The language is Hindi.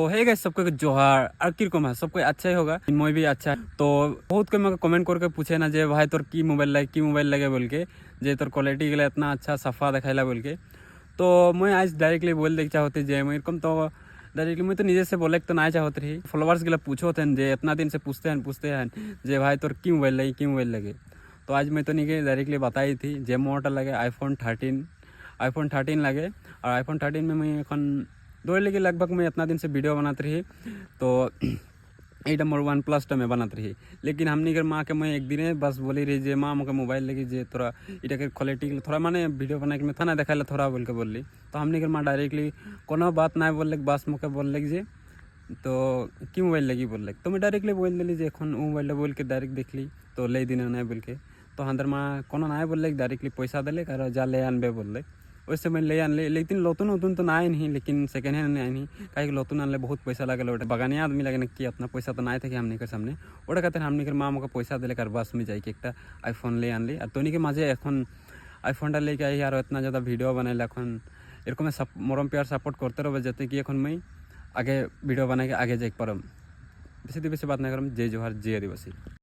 तो है गाइस, सबको जोहार और किरकम है, सबको अच्छा ही होगा, मैं भी अच्छा है। तो बहुत कोई मैं कमेंट करके पूछे ना जे भाई तोर की मोबाइल लगे बोल के, जे तोर क्वालिटी के लिए इतना अच्छा सफ़ा दिखाला बोल के। तो मैं आज डायरेक्टली बोल देख चाहते जे मैं एरकम तो डायरेक्टली मैं तो निजे से बोले तो ना चाहत रही। फॉलोअर्स के लिए पूछो थे जे इतना दिन से पूछते हैं जे भाई तोर की मोबाइल लगे। तो आज मैं तो नहीं डायरेक्टली बताई थी जे मॉडल लगे आईफोन 13 लगे। और आईफोन 13 में मैं এখন ধরে लेके लगभग मैं इतना दिन से वीडियो बनाते रही। तो এইটা मोर OnePlus में बनाते रही। लेकिन हमनी के माँ के मैं एक दिन बस बोली रही जे माँ मुझे मोबाइल लगी जे थोड़ा इटा के क्वालिटी थोड़ा माने वीडियो बना के मैं थाना देखा थोड़ा बोल के बोली। तो हमनी के माँ डायरेक्टली कोनो बात ना बोल बस मुझे बोल जे तो की मोबाइल लगी बोल तो मैं डायरेक्टली बोल दिली जे এখন मोबाइल बोल के डायरेक्ट देखली तो ले दिन ना बोल के। तो हंदर माँ कोनो ना बोल डायरेक्टली पैसा दिले और जा ले आनबे बोल वैसे मैं ले आनली। लेकिन नतून तो ना नहीं, लेकिन सेकेंड हैंड नहीं कहीं नतून आनले बहुत पैसा लगे ओटे बागानी आदमी लगे कि इतना पैसा तो ना थे हमने के सामने ओटे खातिर हमने के माँ मुझे पैसा दिले और बस में जाए कि एक आईफोन ले आनली। और तोनी के माझे এখন आईफोनটা लेके आई और इतना ज़्यादा वीडियो बनाइले এখন এরকম মরম পেয়ার সাপোর্ট করতে রবে যাতে কি এখন मैं आगे वीडियो बना के आगे जाए पारम। बेसी बात ना करम। जय जोहार, जय आदिवासी।